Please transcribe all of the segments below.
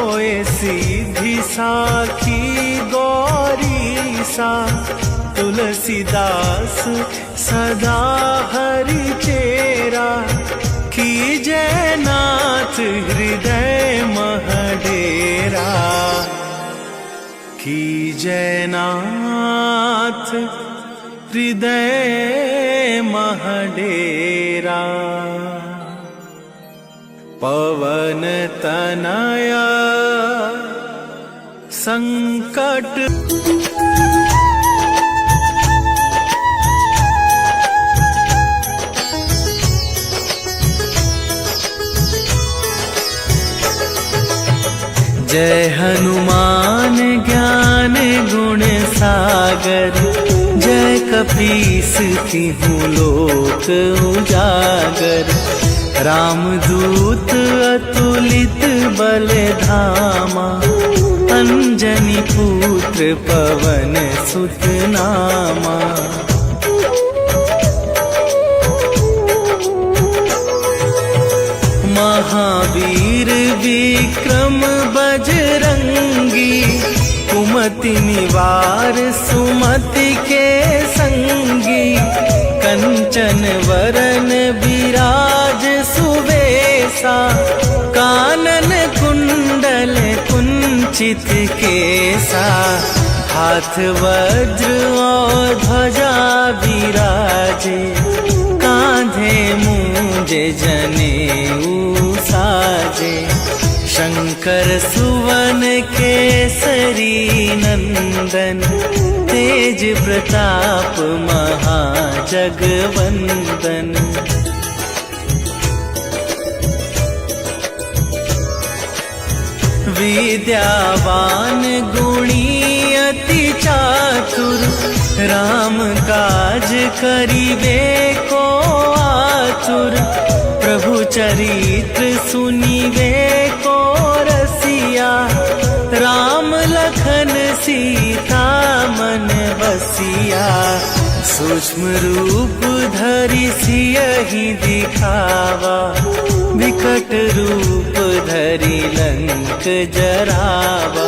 होए सीधी साखी गौरी सा, तुलसीदास सदा हरि चेरा, कीजै नाथ हृदय महडेरा, कीजै नाथ हृदय महडेरा। पवन तनया संकट जय हनुमान ज्ञान गुण सागर, जय कपीस तिहुँ लोक उजागर। रामदूत अतुलित बल धामा, अंजनी पुत्र पवन सुत नामा। महावीर विक्रम बजरंगी, कुमति निवार सुमति के संगी। कंचन वरन विराज सुवेसा, कानन कुंडल कुंचित केसा। हाथ वज्र और ध्वजा विराजे, कांधे मूंज जनेऊ साजे। शंकर सुवन केसरी नंदन, तेज प्रताप महाजगवंदन। विद्यावान गुणी अति चातुर, राम काज करिबे को आतुर। प्रभु चरित्र सुनिबे को रसिया, राम लखन सीता मन बसिया। सूक्ष्म रूप धरि सियहि दिखावा, विकट रूप धरि लंक जरावा।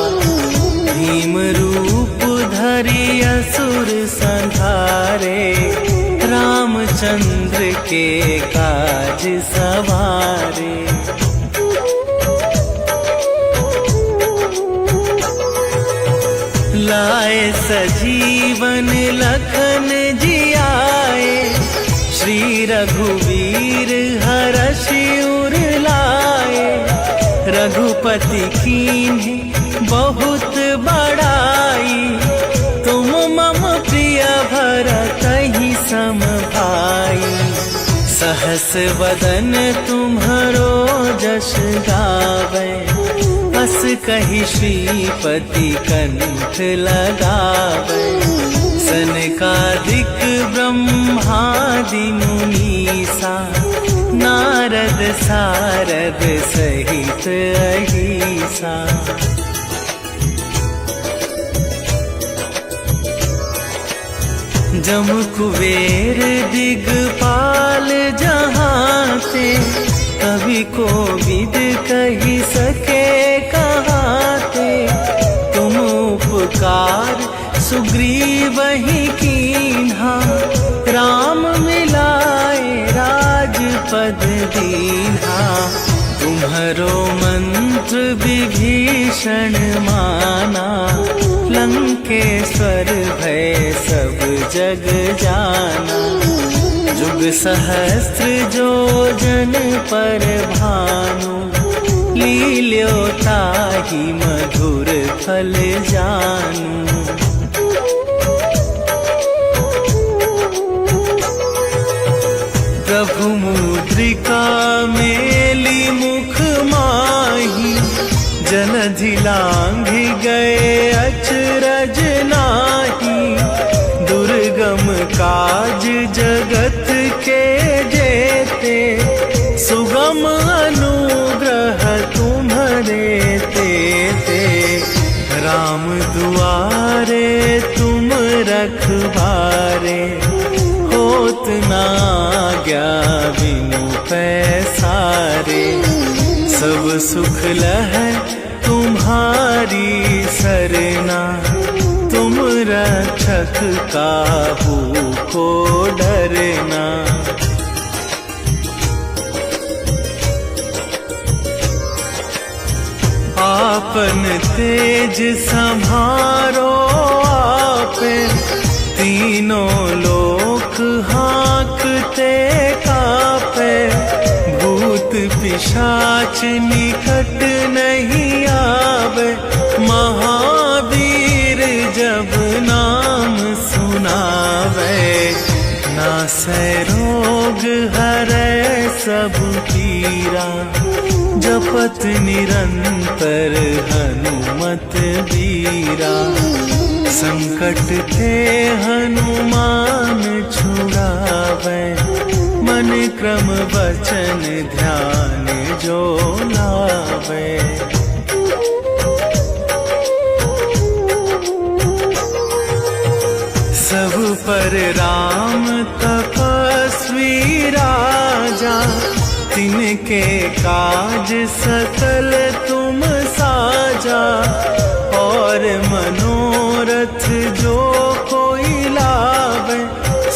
भीम रूप धरि असुर संहारे, रामचंद्र के काज सवारे। लाए सजीवन लखन जियाए, श्री रघुवीर हरषि उर लाए। रघुपति कीन्ही बहुत बड़ाई, तुम मम प्रिय भरतहि सम भाई। सहस वदन तुम्हरो जस गावे, बस कहि श्रीपति कंठ लगावे। सनकादिक ब्रह्मादि मुनीसा, नारद सारद सहित अहिसा। जम कुबेर दिगपाल जहांते, कवि कोविद कहि सके कहाते। तुम उपकार सुग्रीवहि कीन्हा, राम मिलाए राजपद दीन्हा। तुम्हरो मंत्र विभीषण माना, लंकेश्वर भय सब जग जाना। जुग सहस्त्र जो जन पर भानु, लील्यो ताहि मधुर फल जानू। प्रभु मुद्रिका मेली मुख माही, जलधि लांघि गए अचरज नाही। दुर्गम काज जगत के जेते, सुगम अनुग्रह तुम्हरे तेते। राम दुआरे तुम रखवारे, होत ना आज्ञा बिनु पैसारे। सब सुख लहै तुम अंतक काहू को डरना। आपन तेज संभारो आपे, तीनों लोक हाँकते कापे। भूत पिशाच निकट नहीं आवे, महावीर जब नाम सुनावे। नासै रोग हरै सब पीरा, जपत निरंतर हनुमत बीरा। संकट ते हनुमान छुड़ावे, मन क्रम वचन ध्यान जो लावे। सब पर राम तपस्वी राजा, तिनके काज सकल तुम साजा। और मनोरथ जो कोई लावे,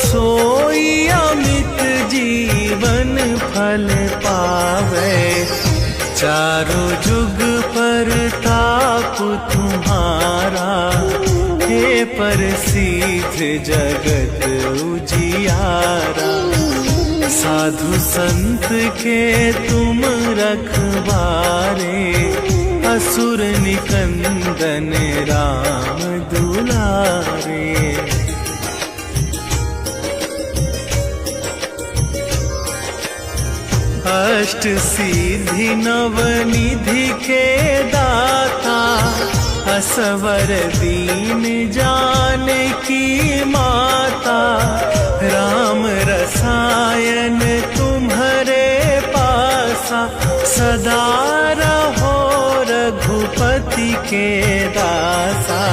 सोई अमित जीवन फल पावे। चारों जुग पर ताप तुम्हारा, हे प्रसिद्ध जगत उजियारा। साधु संत के तुम रखवारे, असुर निकंदन राम दुलारे। अष्ट सिद्धि नव निधि के दाता, असवर दीन जानकी माता। राम रसायन तुम्हारे पासा, सदा रहो रघुपति के दासा।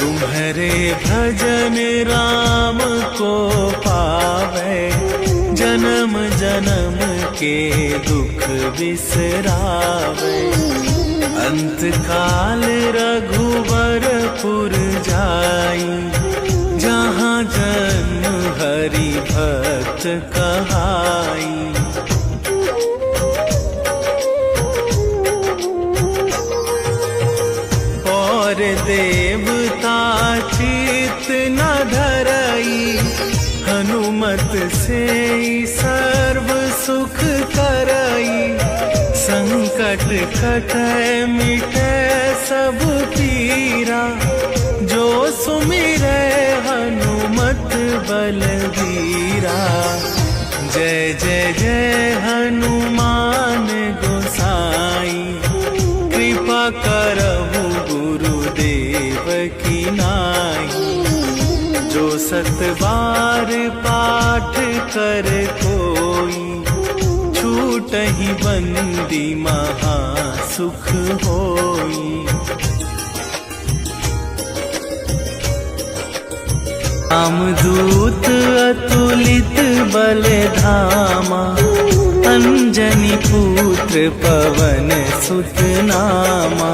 तुम्हारे भजन राम को पावे, जन्म जन्म के दुख बिसरावे। अंत काल रघुवरपुर जाई, जहाँ जन्म हरि भक्त कहाई। और देवता चित न धरई, हनुमत से सर्व सुख करई। संकट कटै मिटै सब पीरा, जो सुमिरै हनुमत बलबीरा। जय जय जय हनुमान गोसाई, कृपा करहु गुरुदेव की नाई। जो सत बार पाठ कर कोई, छूटहि बंदी महा सुख होई। रामदूत अतुलित बल धामा, अंजनी पुत्र पवन सुत नामा।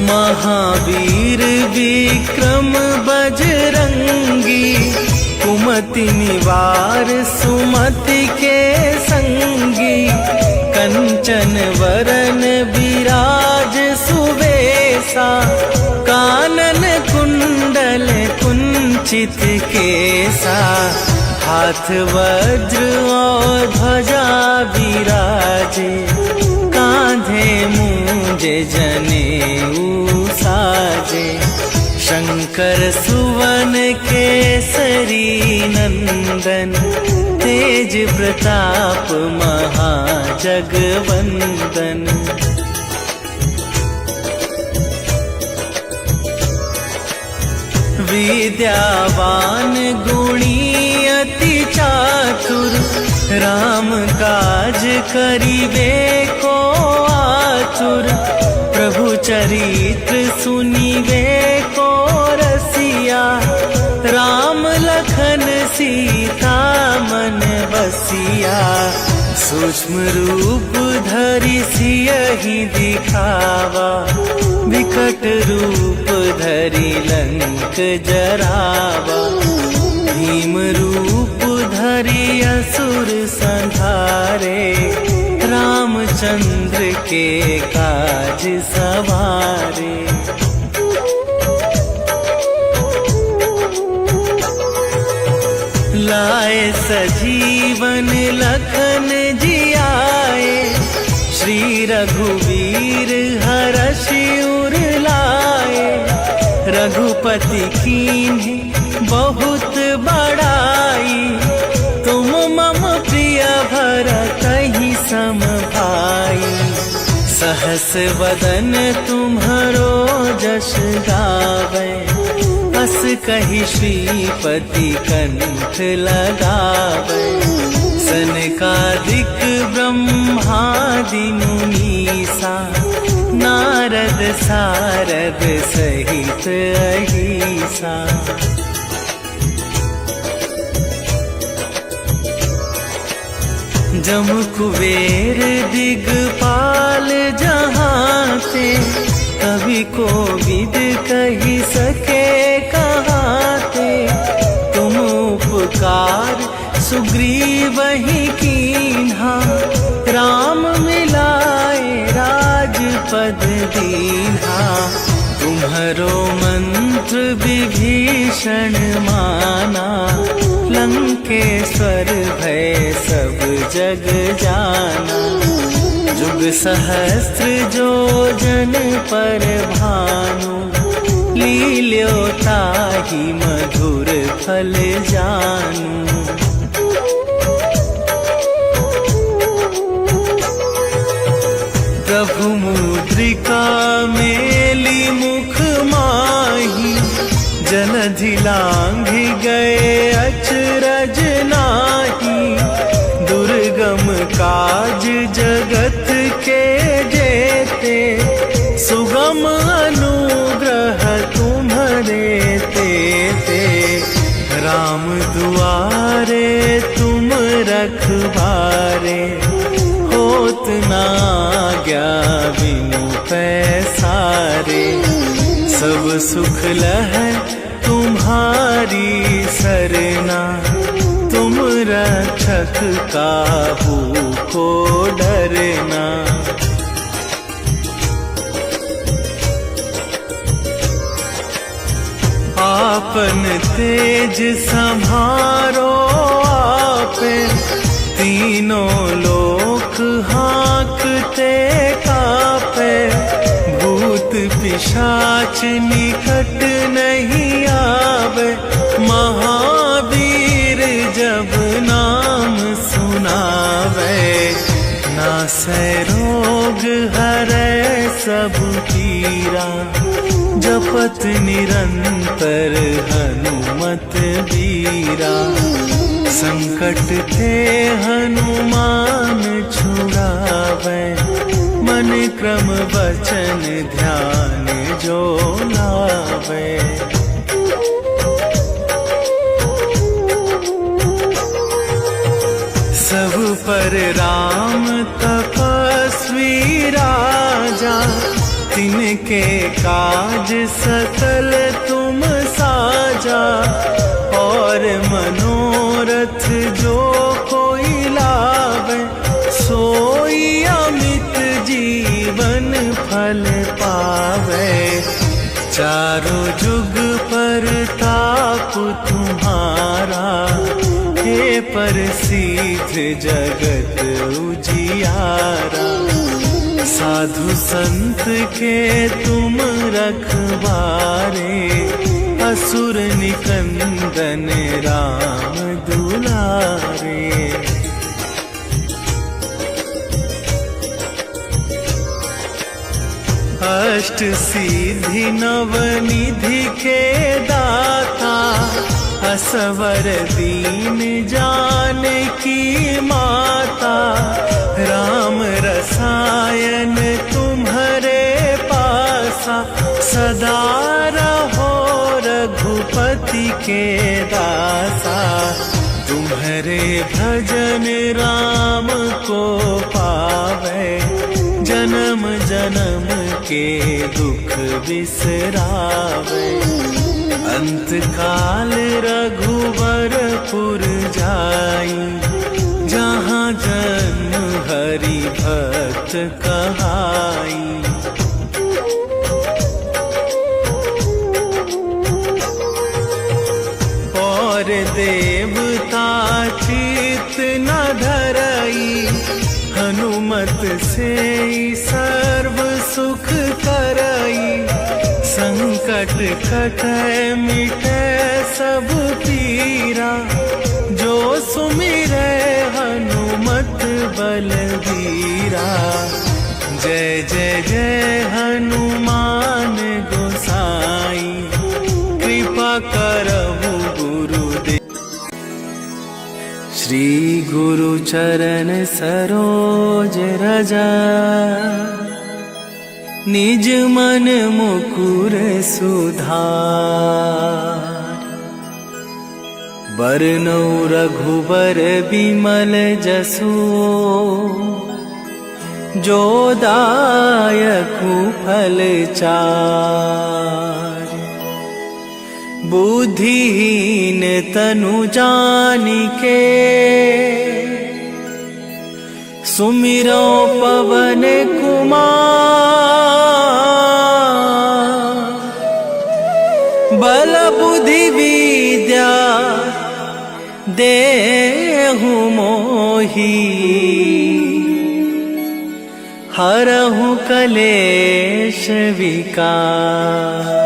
महावीर विक्रम बजरंगी, कुमति निवार सुमति के संगी। कंचन वरन विराज सुबेसा, कानन कुंडल कुंचित केसा। हाथ वज्र और ध्वजा विराजे, कांधे मूंज जनेऊ साजे। शंकर सुवन केसरी नंदन, तेज प्रताप महाजगवंदन। विद्यावान गुणी अति चातुर, राम काज करिबे को आतुर। प्रभु चरित्र सुनिबे को रसिया, राम लखन सीता मन बसिया। सूक्ष्म रूप धरि सियहि दिखावा, विकट रूप धरि लंक जरावा। भीम रूप धरि असुर संहारे, रामचंद्र के काज सवारे। लाए सजीवन लखन जियाए, श्री रघुवीर हरषि उर लाए। रघुपति कीन्ही बहुत बड़ाई, तुम मम प्रिय भरतहि सम भाई। सहस वदन तुम्हरो जस गावै, अस कहि श्रीपति कंठ लगावै। सनकादिक ब्रह्मादि मुनीसा, नारद सारद सहित अहिसा। जम कुबेर दिगपाल जहांते, कवि कोविद कहि सके कहाते। तुम उपकार सुग्रीवहि कीन्हा, राम मिलाए राजपद दीन्हा। तुम्हरो मंत्र विभीषण माना, लंकेश्वर भय सब जग जाना। जुग सहस्त्र जो जन पर भानु, लील्यो ताहि मधुर फल जानू। प्रभु मुद्रिका मेली मुख माही, जलधि लांघि गए अचरज नाही। दुर्गम काज जगत के जेते, सुगम अनुग्रह तुम्हरे तेते। राम दुआरे तुम रखवारे, होत न आज्ञा बिनु पैसारे। सब सुख लहै तुम्हारी सरना, तुम रक्षक काहू को डरना। आपन तेज संभारो आपे, तीनों लोक हाँकते कापे। भूत पिशाच निकट नहीं आवे, महावीर जब नाम सुनावे। नासै रोग हरै सब पीरा, जपत निरंतर हनुमत बीरा। संकट ते हनुमान छुड़ावे, मन क्रम वचन ध्यान जो लावे। सब पर राम तपस्वी राजा, तिनके काज सकल तुम साजा। और मनोरथ जो कोई लावे, सोई अमित जीवन फल पावे। चारों जुग परताप तुम्हारा, हे प्रसिद्ध जगत उजियारा। साधु संत के तुम रखवारे, असुर निकंदन राम दुलारे। अष्ट सिद्धि नवनिधि के दाता, असवर दीन जानकी माता। राम रसायन तुम्हरे पासा, सदा रहो रघुपति के दासा। तुम्हरे भजन राम को पावे, जन्म जन्म के दुख बिसरावे। अंत काल रघुवरपुर जाई, जहाँ जन्म हरि भक्त कहाई। और देवता चित न धरई, हनुमत से सर्व सुख करई। संकट कटै मिटै सब पीरा, जो सुमिरै हनुमत बलबीरा। जय जय जय हनुमान गोसाई, कृपा करहु गुरुदेव। श्री गुरु चरण सरोज रजा, निज मन मुकुर सुधार। बरनौ रघुबर बिमल जसु, जो दायकु फल चार। बुद्धिहीन तनु जानिके, सुमिरो पवन कुमार। बल बुद्धि विद्या देहु मोहि, हरहु कलेश विकार।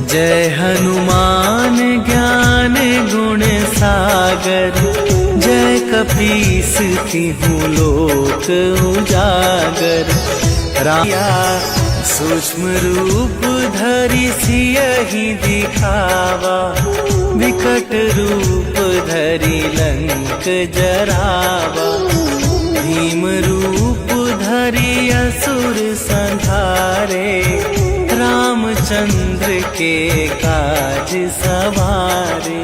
जय हनुमान ज्ञान गुण सागर, जय कपीस तिहुँ लोक उजागर। राया सूक्ष्म रूप धरि सियहि दिखावा, विकट रूप धरि लंक जरावा। भीम रूप धरि असुर संहारे, रामचंद्र के काज सवारे।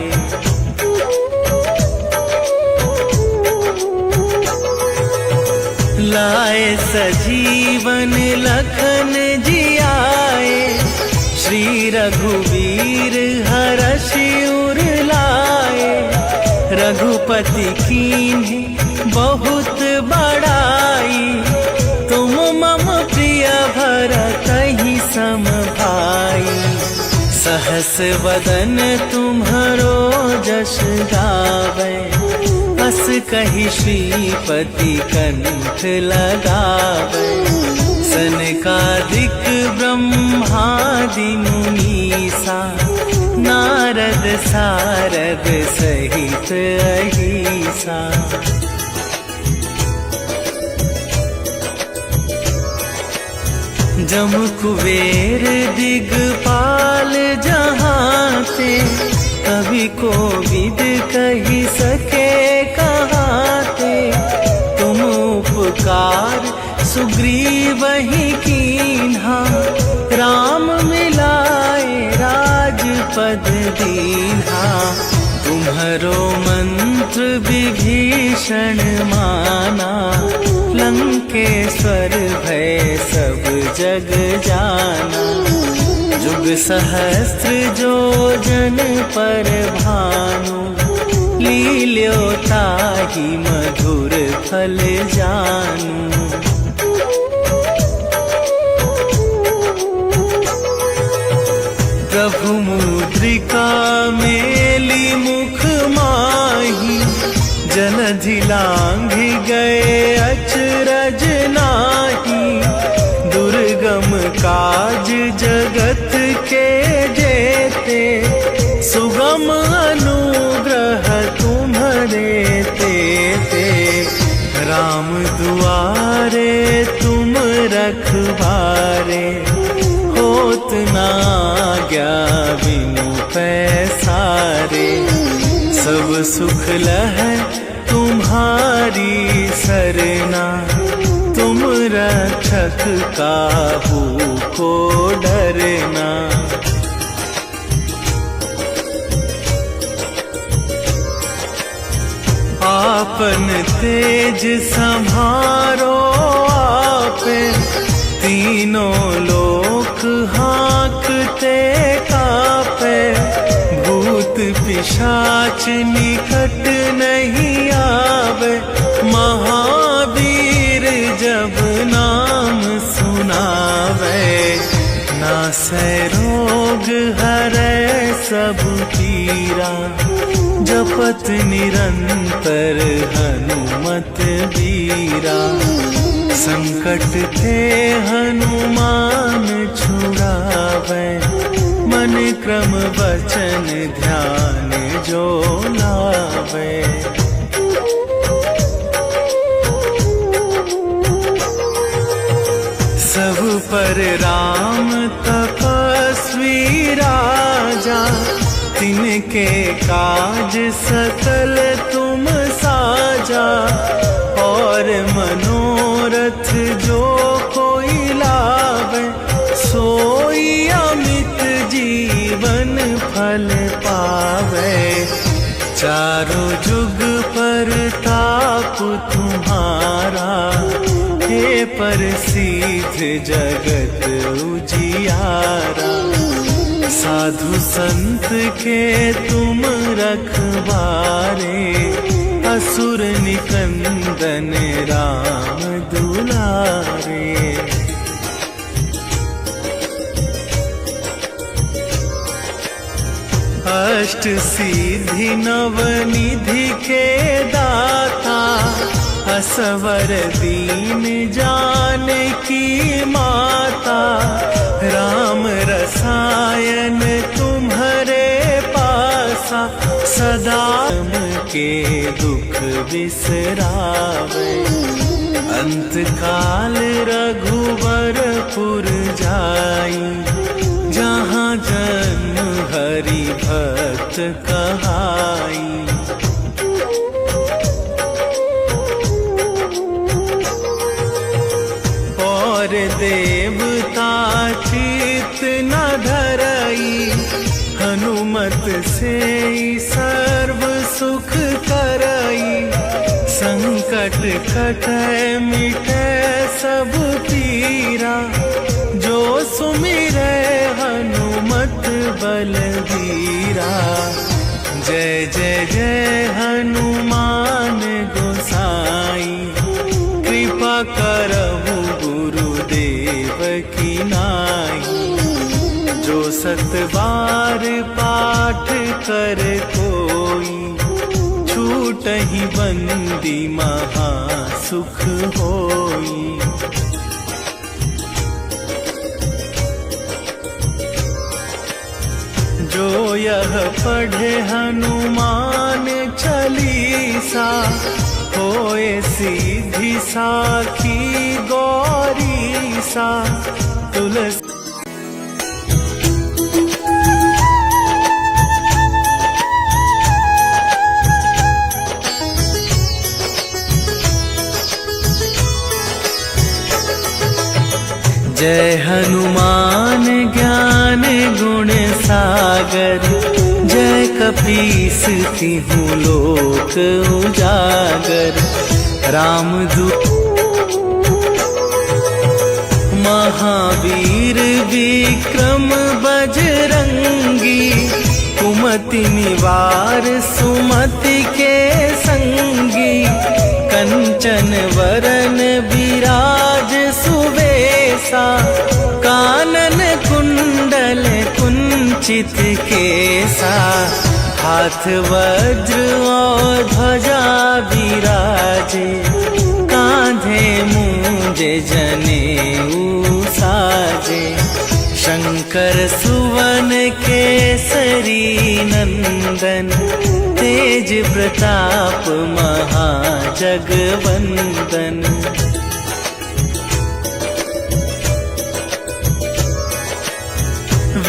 लाए सजीवन लखन जियाए, श्री रघुवीर हरषि उर लाए। रघुपति कीन्ही बहुत बड़ाई, तुम मम प्रिय भरतहि सम भाई। सहस वदन तुम्हरो जस गावै, बस कहि श्रीपति कंठ लगावै। सनकादिक ब्रह्मादि मुनीसा, नारद सारद सहित अहिसा। जम कुबेर दिगपाल जहांते, कवि कोविद कहि सके कहाते। तुम उपकार सुग्रीवहि कीन्हा, राम मिलाए राजपद दीन्हा। तुम्हरो मंत्र विभीषण माना, लंकेश्वर भय सब जग जाना। जुग सहस्त्र जो जन पर भानु, लील्यो ताहि मधुर फल जानू। प्रभु मुद्रिका मेली मुख माही, जलधि लांघि गए अचरज नाही। दुर्गम काज जगत के जेते, सुगम अनुग्रह तुम्हरे तेते। राम दुआरे तुम रखवारे, होत ना आज्ञा बिनु पैसारे। सब सुख लहै तुम्हारी सरना, तुम रक्षक काहू को डरना। आपन तेज संभारो आपे, तीनों लोक हाँकते कापे। भूत पिशाच निकट नहीं आवे, महावीर जब नाम सुनावे। नासै रोग हरै सब पीरा, जपत निरंतर हनुमत बीरा। संकट ते हनुमान छुड़ावे, मन क्रम वचन ध्यान जो लावे। सब पर राम तपस्वी राजा, तिनके काज सकल तुम साजा। और मनोरथ जो कोई लावे, सोई अमित जीवन फल पावे। चारों जुग परताप तुम्हारा, हे प्रसिद्ध जगत उजियारा। साधु संत के तुम रखवारे, असुर निकंदन राम दुलारे। अष्ट सिद्धि नवनिधि के दाता, असवर दीन जानकी माता। राम रसायन तुम्हारे पासा, सदा के दुख बिसरावे। अंत काल रघुवरपुर जाई, जहाँ जन्म हरि भक्त कहाई। और देवता चित न धरई, हनुमत से सर्व सुख करई। संकट कटै मिटै सब पीरा, जो सुमिरै हनुमत बलबीरा। जय जय जय हनुमान गोसाई, कृपा करहु गुरुदेव की नाई। जो सत बार पाठ कर कोई, छूटहि बंदी महा सुख होई। जो यह पढ़े हनुमान चालीसा, होए सीधी साखी गौरी सा। तुलसी जय हनुमान ज्ञान गुण सागर, जय कपीस तिहु लोक उजागर। रामदूत महावीर विक्रम बजरंगी, कुमति निवार सुमति के संगी। कंचन वरन विराज सुवेसा, कानन कुंडल कुंचित केसा। हाथ वज्र और ध्वजा विराजे, कांधे मूंजे जनेऊ साजे। शंकर सुवन केसरी नंदन, तेज प्रताप महाजगवंदन।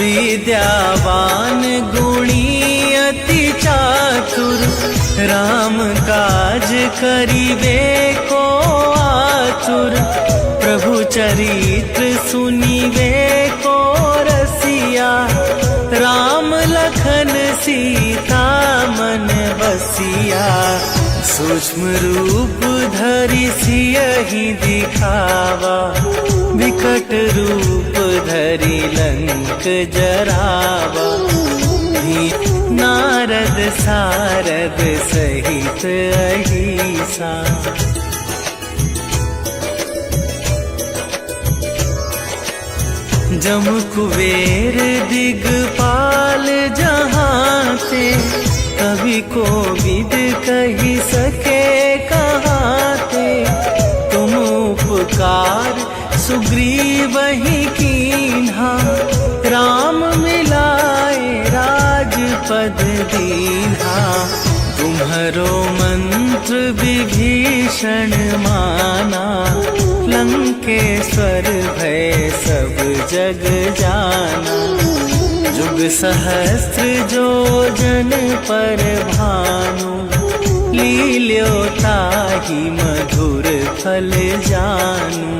विद्यावान गुणी अति चातुर, राम काज करिबे को आतुर। प्रभु चरित्र सुनिबे को रसिया, राम लखन सीता मन बसिया। सूक्ष्म रूप धरि सियहि दिखावा, विकट रूप धरि लंक जरावा। नारद सारद सहित अहिसा, जम कुबेर दिगपाल जहाँ ते, कवि कोविद कही सके कहाते। तुम उपकार सुग्रीवहि कीन्हा, राम मिलाए राजपद दीन्हा। तुम्हरो मंत्र विभीषण माना, लंकेश्वर भय सब जग जाना। जुग सहस्त्र जो जन पर भानु, लील्यो ताहि मधुर फल जानू।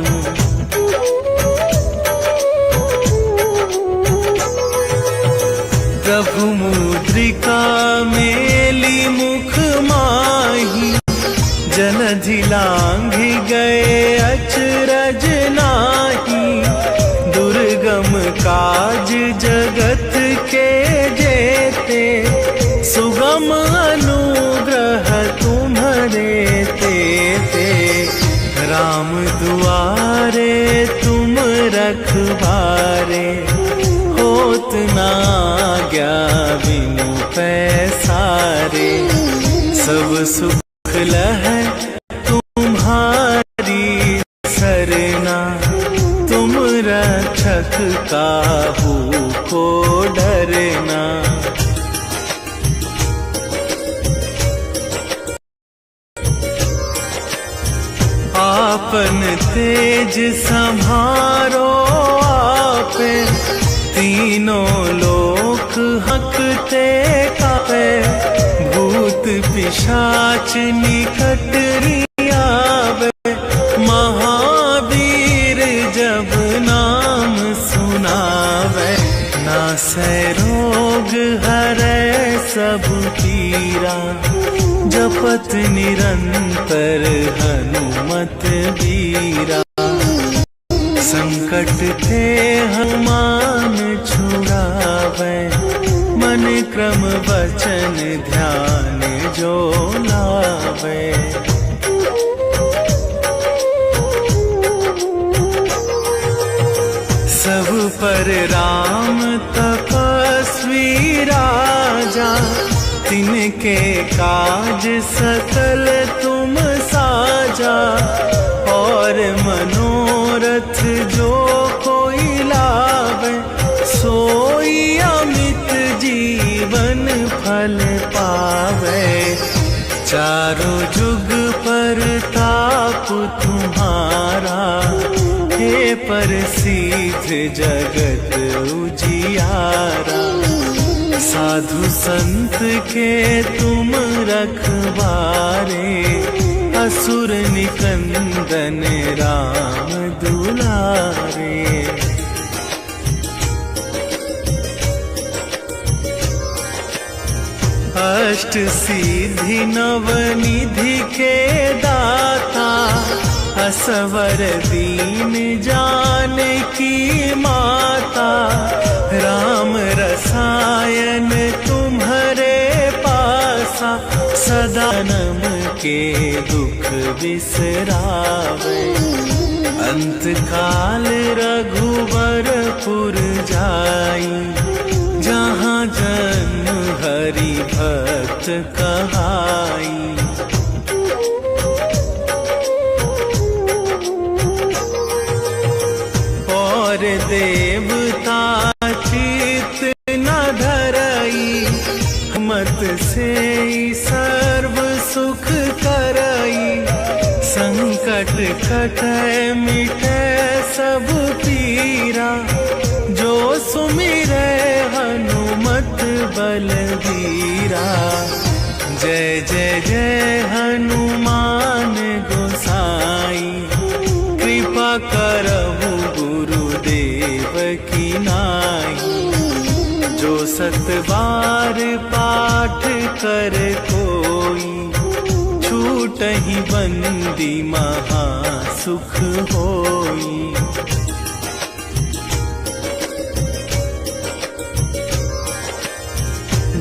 प्रभु मुद्रिका मेली मुख माही, जलधि लांघि गए अचरज नाही। दुर्गम काज जगत के जेते, सुगम अनुग्रह तुम्हरे तेते। राम दुआरे तुम रखवारे, होत न आज्ञा बिनु पैसारे। सब सुख लहै तुम्हारी सरना, तुम रक्षक काहू को डरना। आपन तेज संभारो आपे, तीनों लोक हंकते कापे। भूत पिशाच निकट आवे, महावीर जब नाम सुनावे। नासै रोग हरै सब पीरा, जपत निरंतर हनुमत बीरा। संकट ते हनुमान छुड़ावे, मन क्रम वचन ध्यान जो लावे। सब पर राम तपस्वी राजा, तिनके काज सकल तुम साजा। और मनोरथ जो कोई लावे, सोई अमित जीवन फल पावे। चारों जुग परताप तुम्हारा, हे प्रसिद्ध जगत उजियारा। साधु संत के तुम रखवारे, असुर निकंदन राम दुलारे। अष्ट सिद्धि नवनिधि के दाता, असवर दीन जानकी माता। राम रसायन तुम्हरे पासा, सदा नम के दुख बिसरावे। अंत काल रघुवरपुर जाई, जहाँ जन्म हरि भक्त कहाई। और देवता चित न धरई, मत से सर्व सुख करई। संकट कटै मिटै सब पीरा, जो सुमिरै बलबीरा। जय जय जय हनुमान गोसाई, कृपा करहु गुरुदेव की नाई। जो 7 बार पाठ कर कोई, छूटहि बंदी महा सुख होई।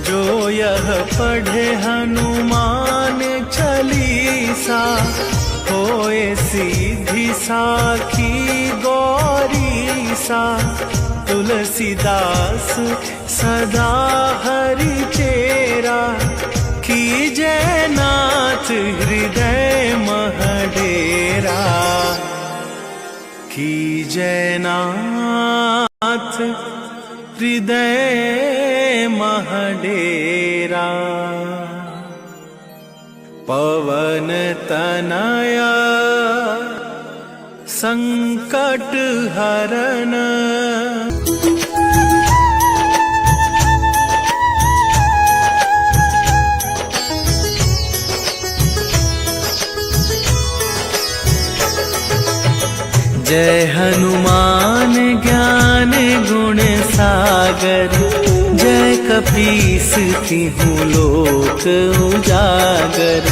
जो यह पढ़े हनुमान चालीसा, होए सीधी साखी गौरीसा। तुलसीदास सदा हरि चेरा, कीजय नाथ हृदय महडेरा। कीजय नाथ हृदय महडेरा। पवन तनया संकट हरन, जय हनुमान ज्ञान गुण सागर। जय कपीस तिहुँ लोक उजागर।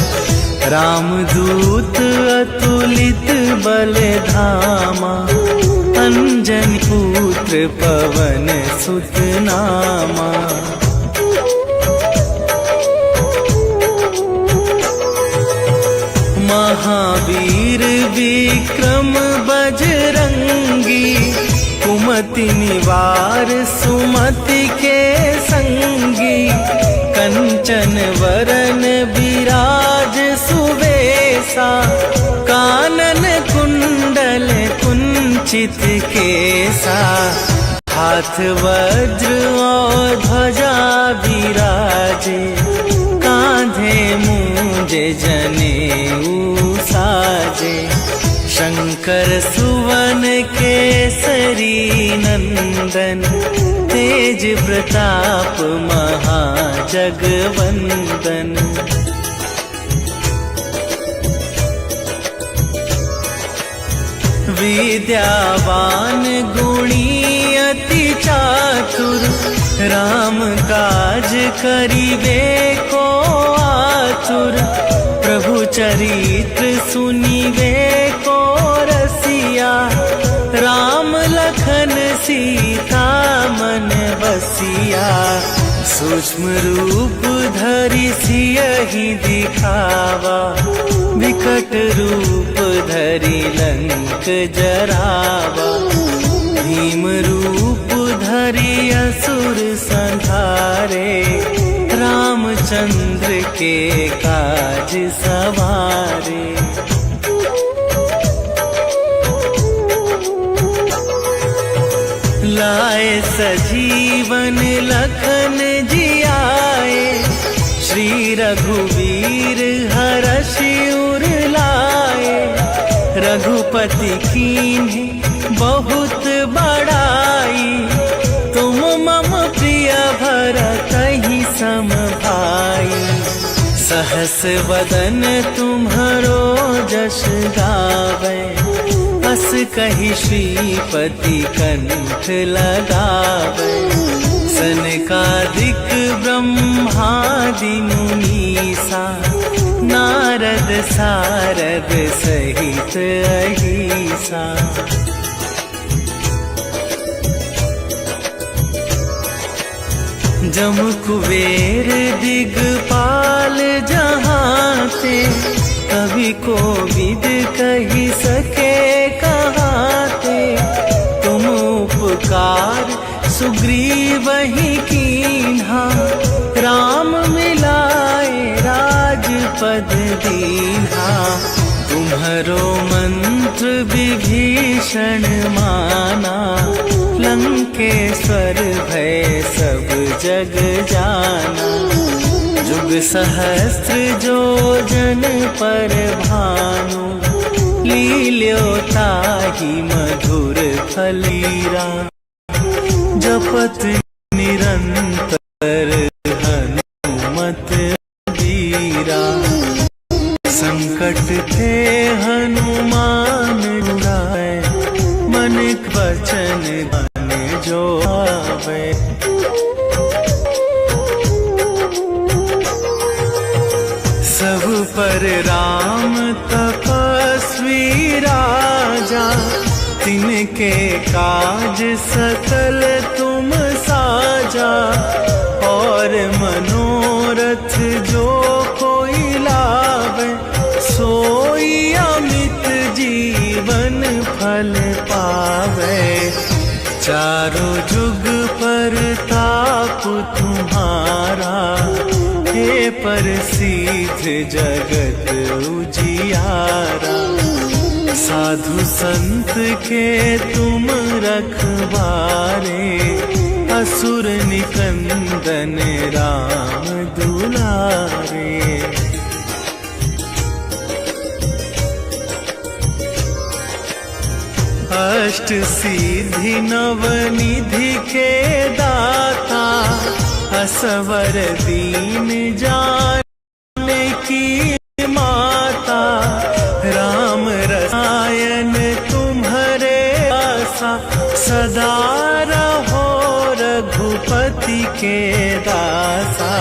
रामदूत अतुलित बल धामा, अंजनी पुत्र पवन सुत नामा। महावीर विक्रम बजरंगी, कुमति निवार सुमति के संगी। कंचन वरन विराज सुवेसा, कानन कुंडल कुंचित केसा। हाथ वज्र और ध्वजा विराजे, कांधे मूंज जनेऊ साजे। शंकर सुवन केसरी नंदन, तेज प्रताप महाजगवंदन। विद्यावान गुणी अति चातुर, राम काज करिबे को आतुर। प्रभु चरित्र सुनिबे को रसिया, राम लखन सीता मन बसिया। सूक्ष्म रूप धरि सियहि दिखावा, विकट रूप धरि लंक जरावा। भीम रूप धरि असुर संहारे, रामचंद्र के काज सवारे। लाए सजीवन लखन जियाए, श्री रघुवीर हरषि उर लाए। रघुपति कीन्ही बहुत बड़ाई, तुम मम प्रिय भरतहि सम भाई। सहस वदन तुम्हरो जस गावे, अस कहि श्रीपति कंठ लगावे। सनकादिक ब्रह्मादि मुनीसा, नारद सारद सहित अहिसा। जम कुबेर दिगपाल जहाते, कवि कोविद कहि सके कहाते। तुम उपकार सुग्रीवहि कीन्हा, राम मिलाए राजपद दीन्हा। तुम्हरो मंत्र विभीषण माना, लंकेश्वर भय सब जग जाना। जुग सहस्त्र जो जन पर भानु, लील्यो ताहि मधुर फलीरा। जपत निरंतर संकट थे हनुमान छुड़ाए, मन वचन ध्यान जो आवे। सब पर राम तपस्वी राजा, तिनके काज सकल तुम साजा। और मनोरथ जो कोई लावे, सोई अमित जीवन फल पावे। चारों जुग पर ताप तुम्हारा, हे प्रसिद्ध जगत उजियारा। साधु संत के तुम रखवारे, असुर निकंदन राम दुलारे। अष्ट सिद्धि नवनिधि के दाता, असवर दीन जाने की माता। राम रसायन तुम्हारे आसा, सदा रहो रघुपति के दासा।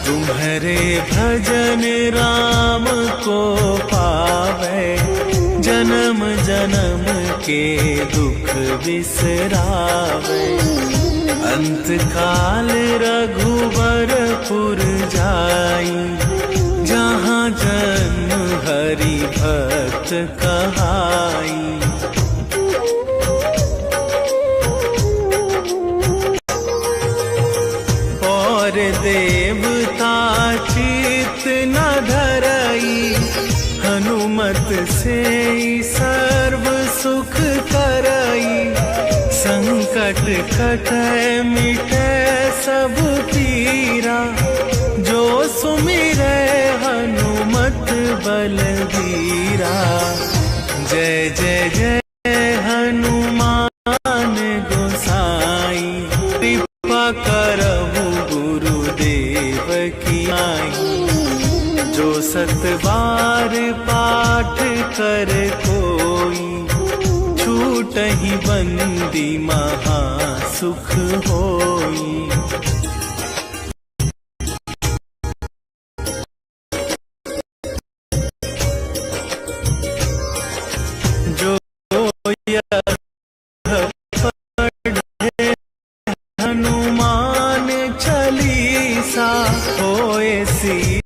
तुम्हारे भजन राम को पावे, जन्म जन्म के दुख बिसरावे। अंत काल रघुवरपुर जाई, जहाँ जन्म हरि भक्त कहाई। और देवता चित न धरई, हनुमत से सर्व सुख करई। संकट कटै मिटै सब पीरा, जो सुमिरै हनुमत बलबीरा। जय जय जय हनुमान गोसाई, कृपा करहु गुरुदेव की नाई। जो सत बार पाठ कर कोई, छूटहि बंदी महा सुख होई। जो यह पढ़े हनुमान चालीसा, होए सिद्धि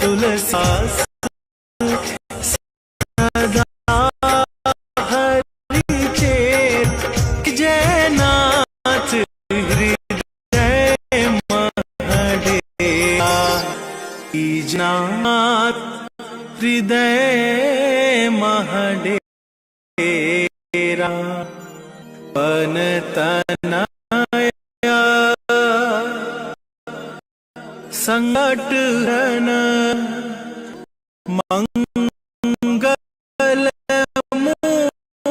तुलसी सदा हरि चेत। जयनाथ हृदय महडेरा, ईजनाथ हृदय महडेरा। पन तनया संकट हरन, मंगल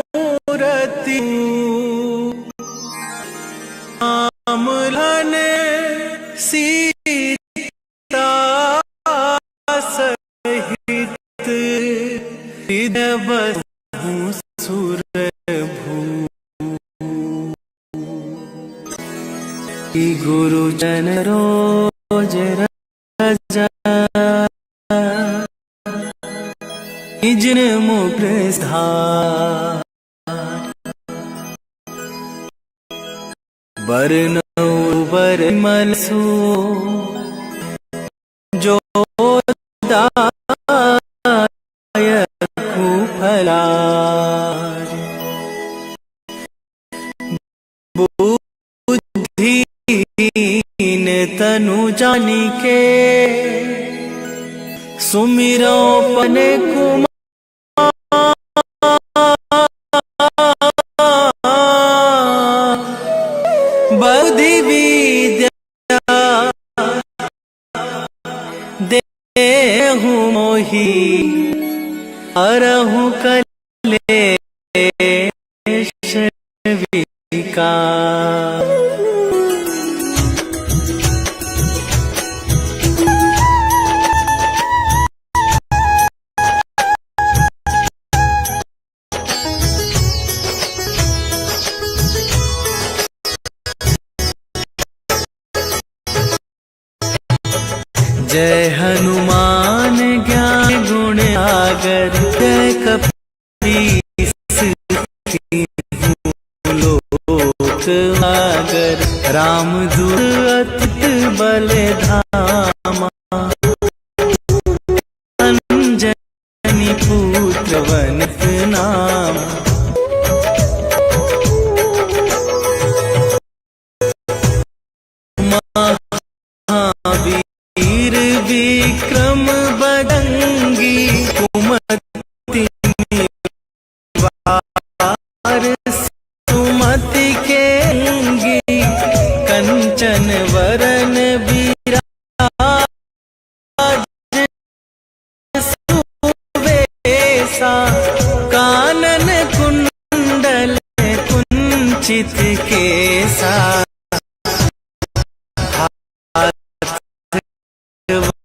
मूरति। राम लखन सीता सहित, हृदय बसहु सुरभू। गुरुजन रोज रजा, निजन मुख धार। बरनौ बरमल सो, जो दायकु फलार। बुद्धिहीन तनु जानिके, सुमिरो पने कुमार। बुद्धि विद्या देहु मोहि, हरहु कलेश विकार। जय हनुमान ज्ञान गुण सागर, जय कपीस लोक सागर। राम दूत अतुलित बल धामा, अंजनी पुत्र पवन नामा। महावीर विक्रम बजरंगी, कुमति निवार सुमति के अंगी। कंचन वरन विराज सुबेसा, कानन कुंडल कुंचित केसा।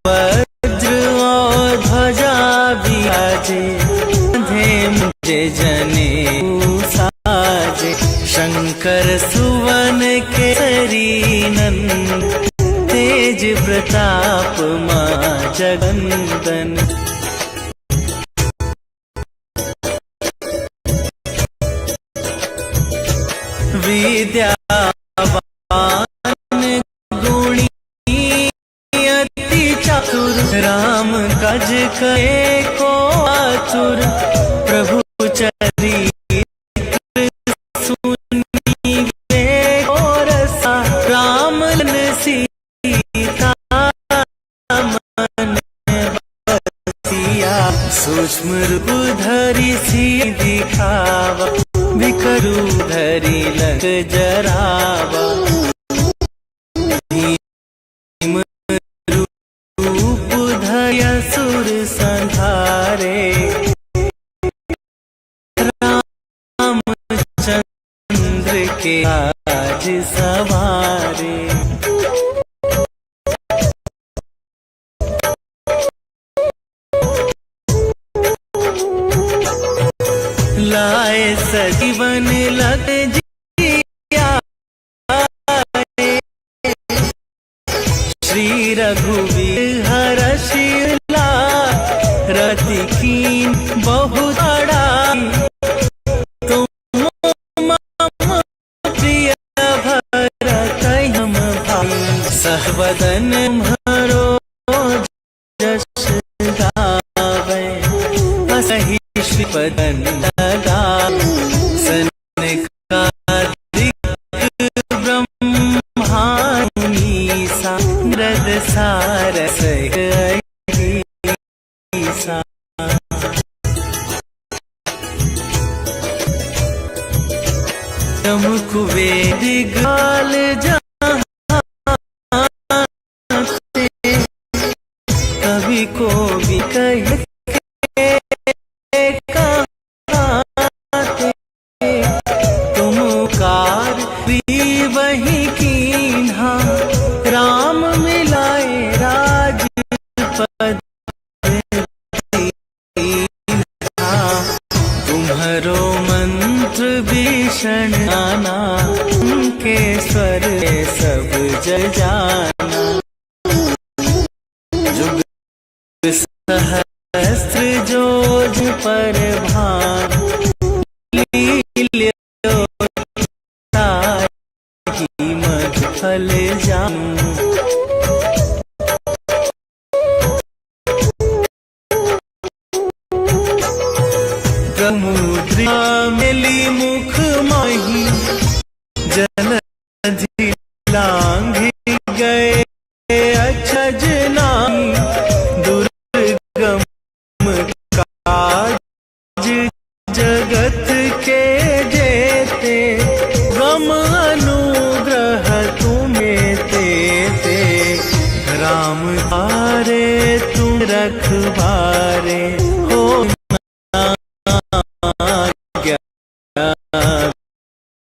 वज्र और ध्वजा विराजे, कंधे मुझे जनेऊ साजे। शंकर सुवन केसरी नंदन, तेज प्रताप मां जगदंदन। विद्यावान गुणी अति चातुर, राम काज करे को आतुर। प्रभु चरित्र सुनीवे को रसा, राम लन सीता मन बसिया। सूक्ष्म रूप धरि सिर दिखावा, विकट रूप धरि लंक जरावा। भीम रूप धरि असुर संहारे, रामचंद्र के काज सवारे। लाए सजीवन लग जिया, श्री रघुवीर हरषि लाए। रति कीन बहुत बड़ाई, तुम मम प्रिय भरत हम भाई। सहबदन तुम्हरो जस गावे, असहि श्रीपदन लगावे। सनकादिक ब्रह्माणीसा, नरद सारस अहिसा। यम कुबेर गाल जहाँ ते, कवि को भी कहे तुम कार भी वही कीन्हा। राम मिलाए राजपद दीन्हा। तुम्हरो मंत्र भीषण आना, उनके स्वर सब जग जाना। जुग सहस्त्र जो पर भान, मधु फल जानू। समुद्र मिली मुख माही, जलधि लांघि गए अचज नाही। दुर्गम काज जगत के जेते, गम अनुग्रह तुम्हें देते। राम तारे तुम रखवारे, हो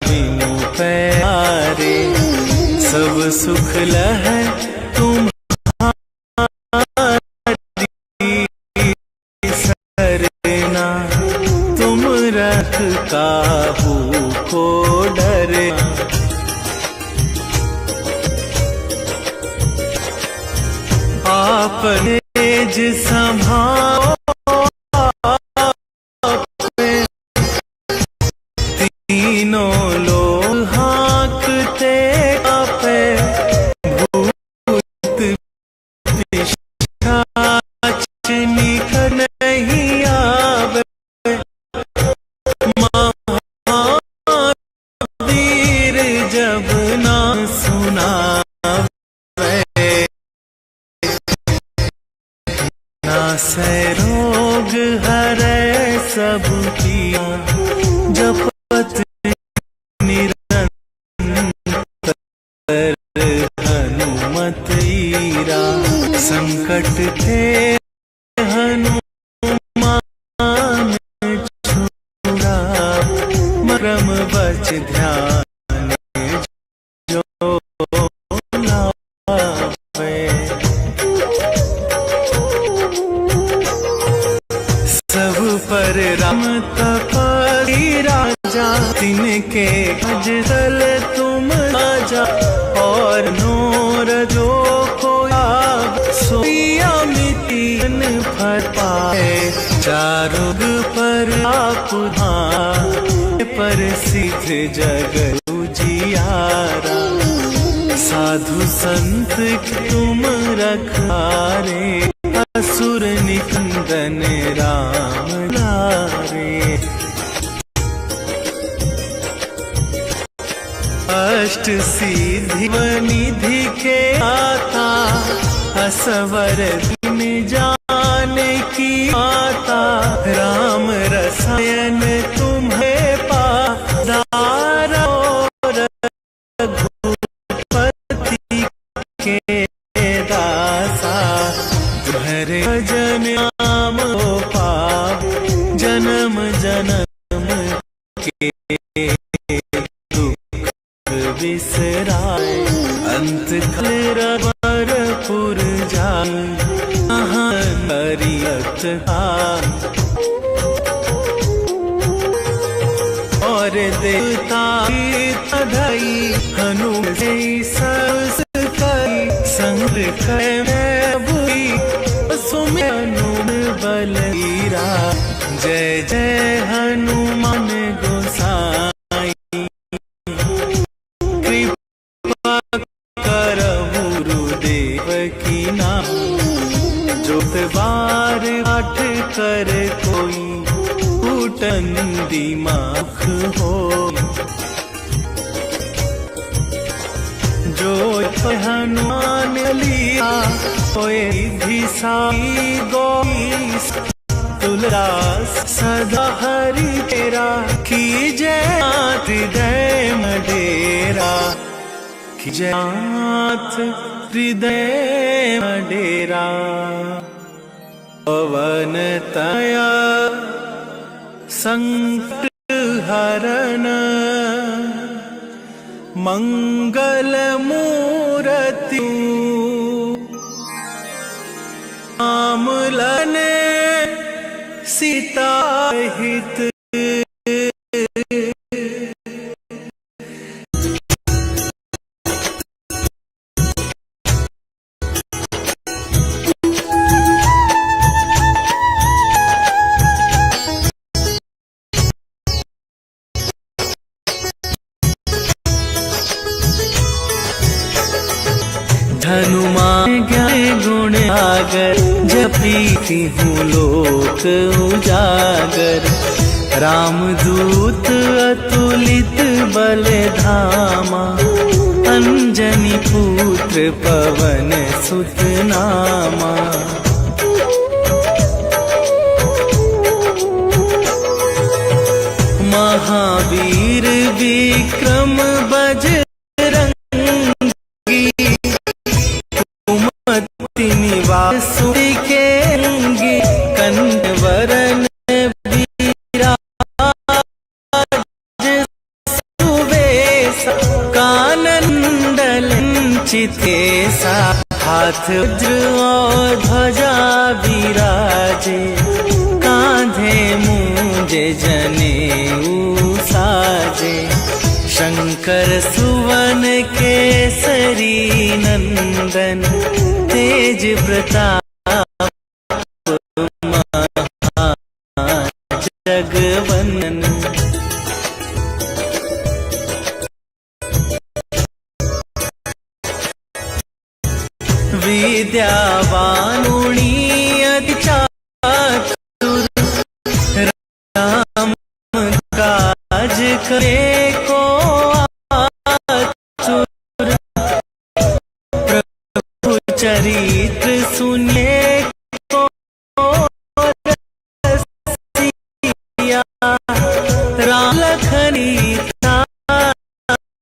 बिनु प्यारे। सब सुख लह तुम्हारी सरना, तुम रख काहू को डरना। आपने तेज संभालो तीनों लोग हाँकते कांपे भूत पिशाच निकट नहीं आवे महावीर जब ना सुनावे नासै रोग हरै सब किया जपत निरंतर हनुमत ईरा संकट थे हनुमान छुड़ा मरम बच ध्यान जो लावे सब पर राम तपस्वी राजा तिनके भज दल तुम राजा और नोर जो कोया सोया मितिन फल पाए चारुग पर आप पर सिद्ध जग उजियारा साधु संत तुम रखारे असुर निकंदन राम लारे अष्ट सिद्धि निधि के आता असवर दिन जाने की आता राम रसायन तुम्हें पादारो रघुपति के दासा तुम्हारे भजन नाम पाप जन्म जन्म के विसराए अंत खलरपुर जाए हरियत और देवता तधई हनु सरस कई संग मैं बुई सुमनु बलवीरा जय जय हनुमान गोसाई की नाम जो बार पाठ कर कोई फूटन दिमाग हो जो हनुमान लिया होए धिसाई गोई तुलदास सदा हरि तेरा कीजय हृदय मडेरा जात हृदय डेरा पवन तया संकट हरण मंगल मूर्ति आमलन सीता हित हनुमान ज्ञान गुण आगर जपीती हूँ लोक उजागर रामदूत अतुलित बल धामा अंजनी पुत्र पवन सुत नामा महावीर विक्रम बजरंगी निवास के कंवरन विराज सुवेश कानंदल चितेसा हाथ वज्र और ध्वजा विराजे कांधे मूंज जनेऊ साजे शंकर सुवन केसरी नंदन तेज प्रताप जगवंदन। विद्यावानुणी अति चातुर राम काज करे को आतुर। प्रभु चरित्र सुने को रसिया राम लखन सीता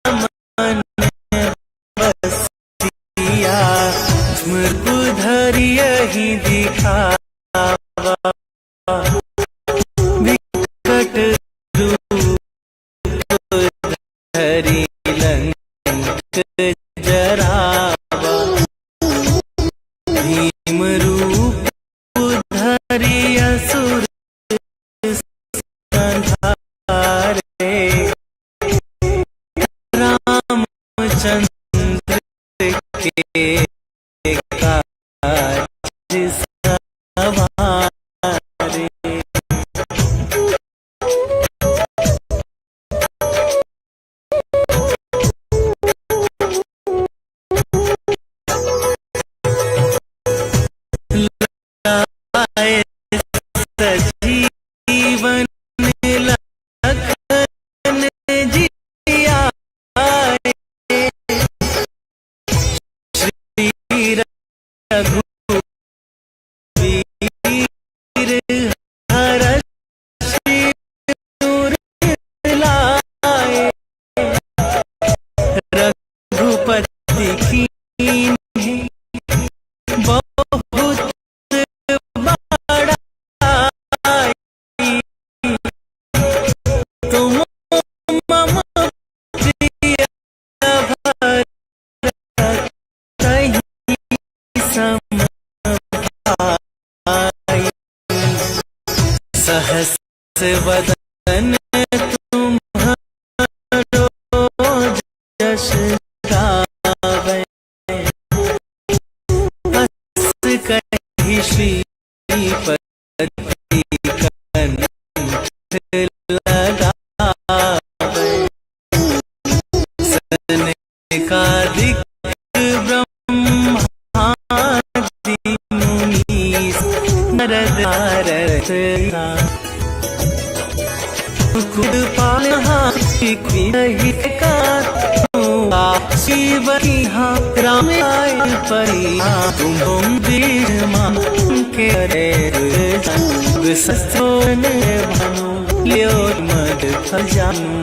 मन बसिया। मृत्यु धरियहि दिखावा विकट रूप धरि लंक जरावा। भीम रूप धरि असुर संहारे। रामचंद्र के काज सवारे। लाए सजीवन लखन जियाए। श्री रघुवीर हरषि उर लाए। रघुपति कीन्ही बहुत बड़ाई। तुम मम प्रिय भरत तहि सम भाई। सहस वदन तुम्हारो जस गावै। हस कहि श्रीपति कंठ लगावै। सनकादिक ब्रह्मादि मुनीस नारद मुकुट पालहारी का शिव राम आए परिहा। तुम बीज मान के रे शस्त्रों ने भानु लियो मद खजानु।